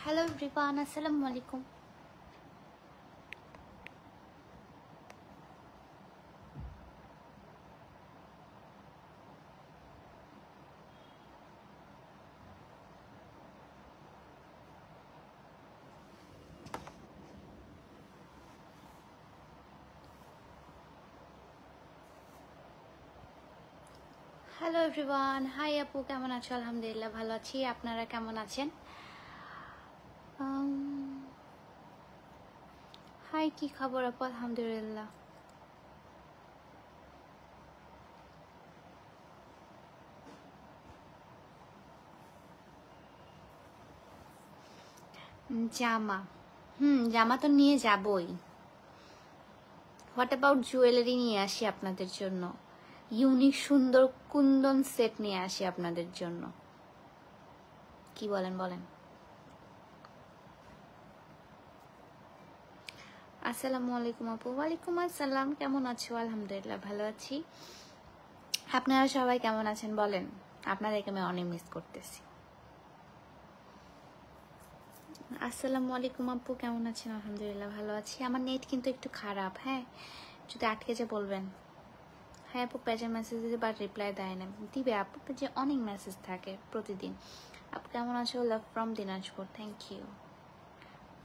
Hello everyone, আসসালামু আলাইকুম। Hello everyone, high আপু, কেমন আছো? আলহামদুলিল্লাহ ভালো আছি। আপনারা কেমন আছেন? হাই, কি খবর আপু? আলহামদুলিল্লাহ। জামা জামা তো নিয়ে যাবই। হোয়াট অ্যাবাউট জুয়েলারি নিয়ে আসি আপনাদের জন্য, ইউনিক সুন্দর কুন্দন সেট নিয়ে আসি আপনাদের জন্য। কি বলেন বলেন? আসসালামু আলাইকুম আপু। ওয়ালাইকুম আসসালাম, কেমন আছো? আলহামদুলিল্লাহ ভালো আছি। আপনারা সবাই কেমন আছেন বলেন? আপনাদেরকে আমি অনেক মিস করতেছি। আসসালামু আলাইকুম আপু, কেমন আছেন? আলহামদুলিল্লাহ ভালো আছি। আমার নেট কিন্তু একটু খারাপ, হ্যাঁ, যদি আটকে যে বলবেন। হ্যাঁ আপু, পেজের মেসেজ দিতে বাট রিপ্লাই দেয় না। দিবে আপু, পেজে অনেক মেসেজ থাকে প্রতিদিন। আপু কেমন আছো? Love from Dinajpur. Thank you,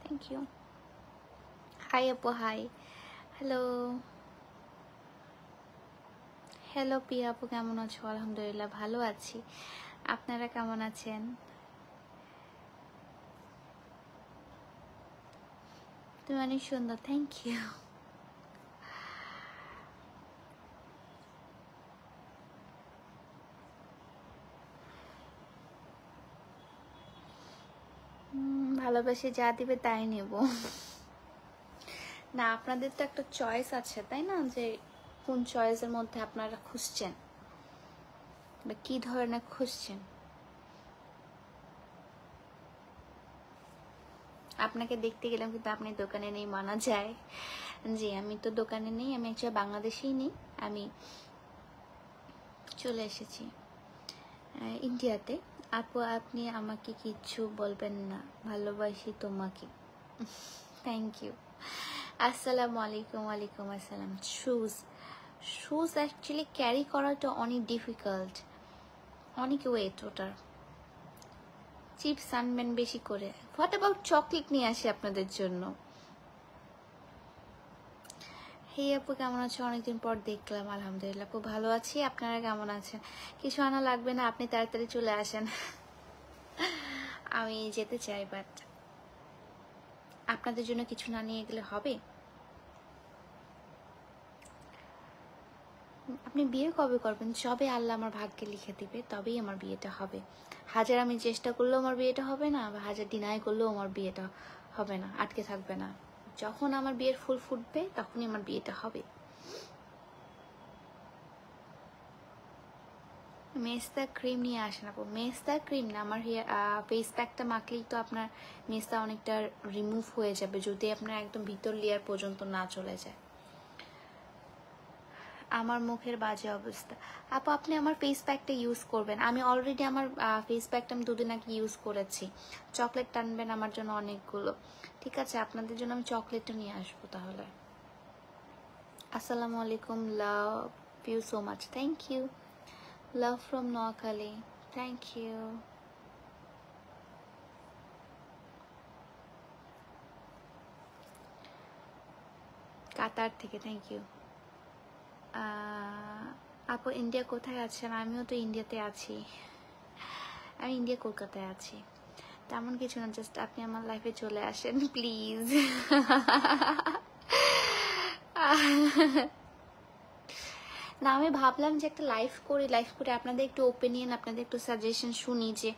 thank you. Hi আপু, হাই। হ্যালো, হ্যালো পিয়া আপু, কেমন আছো? আলহামদুলিল্লাহ ভালো আছি। আপনারা কেমন আছেন? তুমি অনেক সুন্দর, থ্যাংক ইউ। ভালোবাসে যা দিবে তাই নেব। না, আপনাদের তো একটা চয়েস আছে তাই না, যে কোন চয়েসের মধ্যে আপনারা খুঁজছেন বা কি ধরনের খুঁজছেন। আপনাকে দেখতে গেলাম কিন্তু আপনি দোকানে নেই, মানা যায়। জি, আমি তো দোকানে নেই, আমি একচুয়ালি বাংলাদেশেই নেই। আমি চলে এসেছি ইন্ডিয়াতে। আপু আপনি আমাকে কিচ্ছু বলবেন না, ভালোবাসি তোমাকে। Thank you. আসসালামু আলাইকুম। ওয়ালাইকুম আসসালাম। শুজ অ্যাকচুয়ালি ক্যারি করাটা অনেক ডিফিকাল্ট, অনেক ওয়েট ওটার। চিপস আনবেন বেশি করে। হোয়াট অ্যাবাউট চকলেট নিয়ে আসি আপনাদের জন্য। হে আপু কেমন আছো? অনেকদিন পর দেখলাম। আলহামদুলিল্লাহ আপু ভালো আছি। আপনারা কেমন আছেন? কিছু আনা লাগবে না, আপনি তাড়াতাড়ি চলে আসেন। আমি যেতে চাই, বাট আপনাদের জন্য কিছু না নিয়ে গেলে হবে? আপনি বিয়ে কবে করবেন? যবে আল্লাহ আমার ভাগ্যে লিখে দিবে তবেই আমার বিয়েটা হবে। হাজার আমি চেষ্টা করলেও আমার বিয়েটা হবে না, বা হাজার ডিনাই করলেও আমার বিয়েটা হবে না, আটকে থাকবে না। যখন আমার বিয়ের ফুল ফুটবে তখনই আমার বিয়েটা হবে। মেস্তা ক্রিম নিয়ে আসেন আপু। মেস্তা ক্রিম না, আমার ফেস প্যাকটা মাখলেই তো আপনার মেস্তা অনেকটা রিমুভ হয়ে যাবে, যদি আপনার একদম ভিতর লেয়ার পর্যন্ত না চলে যায়। আমার মুখের বাজে অবস্থা। আপু আপনি আমার ফেস প্যাকটা ইউজ করবেন। আমি অলরেডি আমার ফেস প্যাকটা আমি 2 দিন আগে ইউজ করেছি। চকলেট টানবেন আমার জন্য অনেকগুলো। ঠিক আছে, আপনাদের জন্য আমি চকলেটও নিয়ে আসবো তাহলে। আসসালামু আলাইকুম, love you so much. Thank you. Love from Noakhali. Thank you. Qatar থেকে, থ্যাংক ইউ। আপু ইন্ডিয়া কোথায় আছেন? আমিও তো ইন্ডিয়াতে আছি। আমি ইন্ডিয়া কলকাতায় আছি। তেমন কিছু না, জাস্ট আপনি আমার লাইফে চলে আসেন প্লিজ। না, আমি ভাবলাম যে একটা লাইভ করে আপনাদের একটু ওপিনিয়ন, আপনাদের একটু সাজেশন শুনি, যে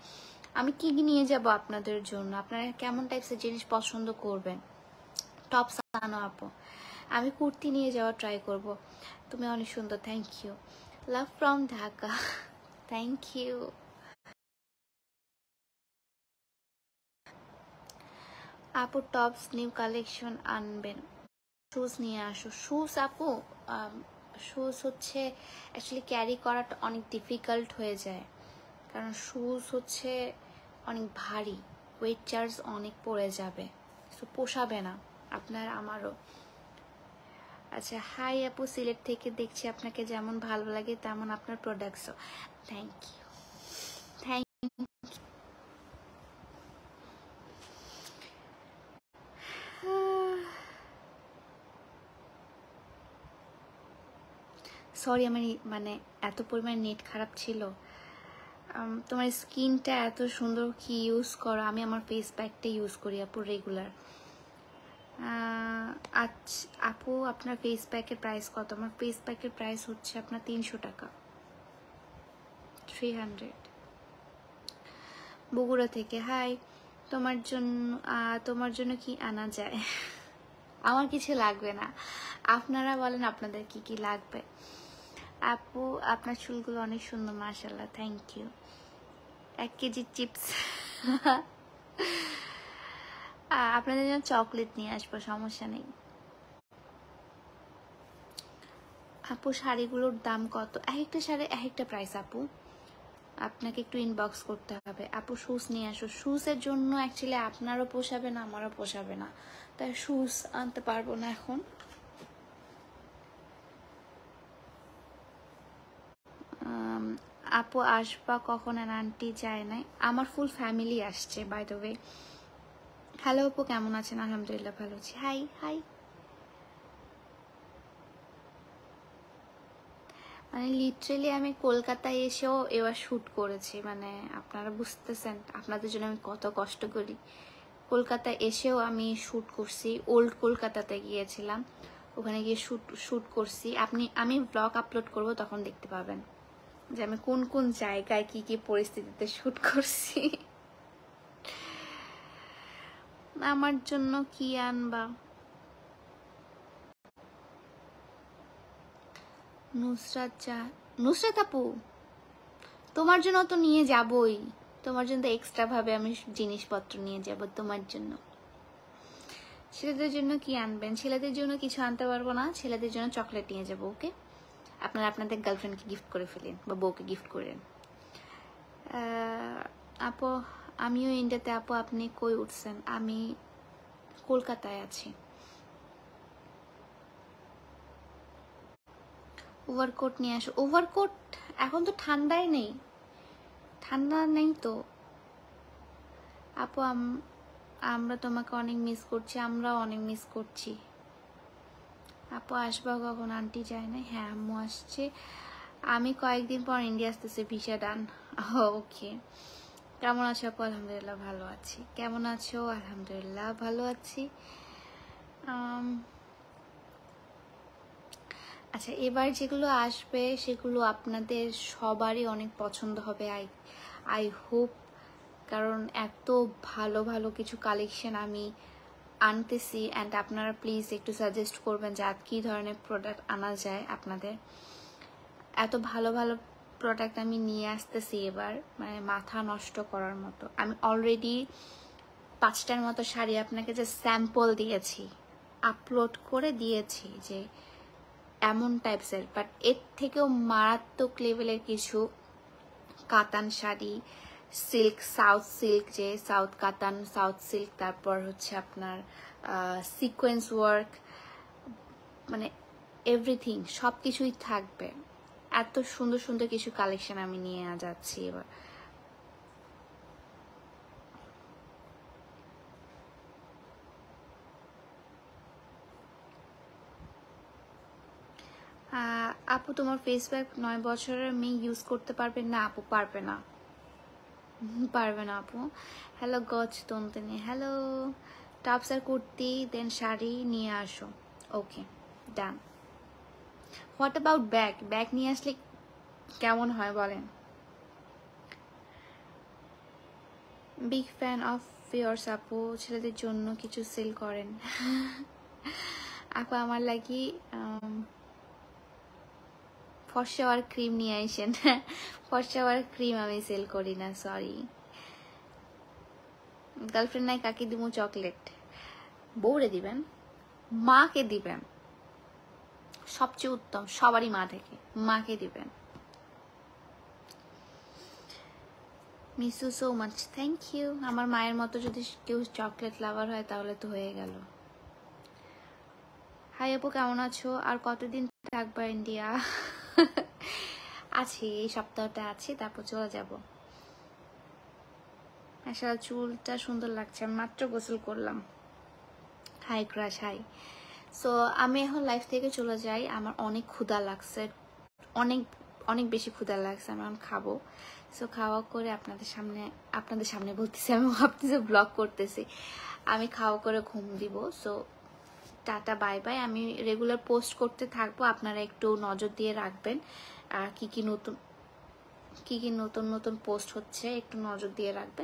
আমি কি নিয়ে যাব আপনাদের জন্য, আপনারা কেমন টাইপসের জিনিস পছন্দ করবেন। টপস আনো আপু, আমি কুর্তি নিয়ে যাওয়ার ট্রাই করব। তুমি অনেক সুন্দর, thank you. Love from Dhaka. Thank you. আপু টপস নিউ কালেকশন আনবেন, শুজ নিয়ে আসো। শুজ আপু, শুজ হচ্ছে অ্যাকচুয়ালি ক্যারি করাটা অনেক ডিফিকাল্ট হয়ে যায়, কারণ শুজ হচ্ছে অনেক ভারী, ওয়েট চার্জ অনেক পড়ে যাবে, সো পোষাবে না আপনার আমারও। আচ্ছা, হাই আপু, সিলেট থেকে দেখছি, আপনাকে যেমন ভালো লাগে তেমন আপনার প্রোডাক্টসও। Thank you, thank you. Sorry, আমার মানে এত পরিমাণ নেট খারাপ ছিল। তোমার স্কিনটা এত সুন্দর, কি ইউজ করো? আমি আমার ফেস প্যাকটা ইউজ করি আপু রেগুলার। আচ্ছা আপু, আপনার ফেস প্যাকের প্রাইস কত? আমার ফেস প্যাকের প্রাইস হচ্ছে আপনার 300 টাকা, 300। বগুড়া থেকে। হাই, তোমার জন্য কি আনা যায়? আমার কিছু লাগবে না, আপনারা বলেন আপনাদের কি কি লাগবে। আপু, আপনার চুলগুলো অনেক সুন্দর, মাশাআল্লাহ, থ্যাংক ইউ। 1 কেজি চিপস আপনাদের জন্য চকলেট নিয়ে আসবো, সমস্যা নেই। আপু, শাড়িগুলোর দাম কত? এক একটা শাড়ি এক একটা প্রাইস আপু, আপনাকে একটু ইনবক্স করতে হবে। আপু, শুজ নিয়ে আসো। শুজের জন্য অ্যাকচুয়ালি আপনারও পোষাবে না, আমারও পোষাবে না, তাই শুজ আনতে পারবো না এখন। আপু, আসবা কখন? আন্টি যায় নাই, আমার ফুল ফ্যামিলি আসছে বাই দ্য ওয়ে। হ্যালো আপু, কেমন আছেন? আলহামদুলিল্লাহ ভালো আছি। High high. মানে লিটারেলি আমি কলকাতায় এসেও এবার শ্যুট করেছি, মানে আপনারা বুঝতেছেন আপনাদের জন্য আমি কত কষ্ট করি। কলকাতায় এসেও আমি শ্যুট করছি, ওল্ড কলকাতাতে গিয়েছিলাম, ওখানে গিয়ে শ্যুট করছি। আমি ব্লগ আপলোড করব, তখন দেখতে পাবেন যে আমি কোন কোন জায়গায় কি কি পরিস্থিতিতে শ্যুট করছি। আমার জন্য কি আনবা? নুসরাত আপু, তোমার জন্য তো নিয়ে যাবই, তোমার জন্য তো এক্সট্রা ভাবে আমি জিনিসপত্র নিয়ে যাব তোমার জন্য। ছেলেদের জন্য কি আনবেন? ছেলেদের জন্য কিছু আনতে পারবো না, ছেলেদের জন্য চকলেট নিয়ে যাবো। ওকে, আপনারা আপনাদের গার্লফ্রেন্ডকে গিফট করে ফেলেন বা বউকে গিফট করেন। আপু, আমিও ইন্ডিয়াতে। আপু, আপনি কই উঠছেন? আমি কলকাতায় আছি। ওভারকোট নিয়ে আসো। ওভারকোট এখন তো ঠান্ডাই নেই, ঠান্ডা নেই তো। আপু, আমরা তোমাকে অনেক মিস করছি। আমরাও অনেক মিস করছি। আপু, আসবা কখন? আন্টি যায় না? হ্যাঁ, আম্মু আসছে। আমি কয়েকদিন পর ইন্ডিয়া আসতেছি, ভিসা ডান। ওকে, কেমন আছো আপু? আলহামদুলিল্লাহ ভালো আছি। কেমন আছো? আলহামদুলিল্লাহ ভালো আছি। আচ্ছা, এবার যেগুলো আসবে সেগুলো আপনাদের সবারই অনেক পছন্দ হবে, আই হোপ। কারণ এত ভালো ভালো কিছু কালেকশন আমি আনতেছি, অ্যান্ড আপনারা প্লিজ একটু সাজেস্ট করবেন যে আর কী ধরনের প্রোডাক্ট আনা যায় আপনাদের। এত ভালো ভালো প্রোডাক্ট আমি নিয়ে আসতেছি এবার, মানে মাথা নষ্ট করার মতো। আমি অলরেডি 5টার মতো শাড়ি আপনাকে যে স্যাম্পল দিয়েছি, আপলোড করে দিয়েছি যে এমন টাইপসের, বাট এর থেকেও মারাত্মক লেভেলের কিছু কাতান শাড়ি, সিল্ক, সাউথ সিল্ক, যে সাউথ কাতান, সাউথ সিল্ক, তারপর হচ্ছে আপনার সিকোয়েন্স ওয়ার্ক, মানে এভরিথিং, সব কিছুই থাকবে। এত সুন্দর সুন্দর কিছু কালেকশন আমি নিয়ে যাচ্ছি এবার। আপু, তোমার ফেস প্যাক 9 বছরের মেয়ে ইউজ করতে পারবে? না আপু, পারবে না, পারবে না আপু। হ্যালো গজ তন্তিনী, হ্যালো। টপস আর কুর্তি দেন শাড়ি নিয়ে আসো। Okay, done. What about bag? Bag নিয়ে আসলে কেমন হয় বলেন? বিগ ফ্যান অফ ইয়ার্স আপু, ছেলেদের জন্য কিছু সেল করেন? আপু, আমার লাগি ফর্সাওয়ার ক্রিম নিয়ে আসেন। ফর্সাওয়ার ক্রিম আমি সেল করি না, সরি। গার্লফ্রেন্ড নাই, কাকে দিব চকলেট? বউরে দিবেন, মাকে দিবেন, সবচেয়ে উত্তম, সবারই মা থেকে, মাকে দিবেন। Miss you so much, thank you. আমার মায়ের মতো যদি কেউ চকলেট লাভার হয় তাহলে তো হয়ে গেল। হাই আপু, কেমন আছো? আর কতদিন থাকবা ইন্ডিয়া? আছি, এই সপ্তাহটা আছি, তারপর চলে যাব। আসলে চুলটা সুন্দর লাগছে, আমি মাত্র গোসল করলাম। High crush, high. সো আমি এখন লাইফ থেকে চলে যাই, আমার অনেক ক্ষুধা লাগছে, অনেক অনেক বেশি ক্ষুধা লাগছে, আমি এখন খাবো। সো খাওয়া করে আপনাদের সামনে বলতেছি, আমি ভাবতেছি ব্লগ করতেছি, আমি খাওয়া করে ঘুম দিব। So tata, bye bye. আমি রেগুলার পোস্ট করতে থাকবো, আপনারা একটু নজর দিয়ে রাখবেন। আর কি কি নতুন পোস্ট হচ্ছে একটু নজর দিয়ে রাখবেন।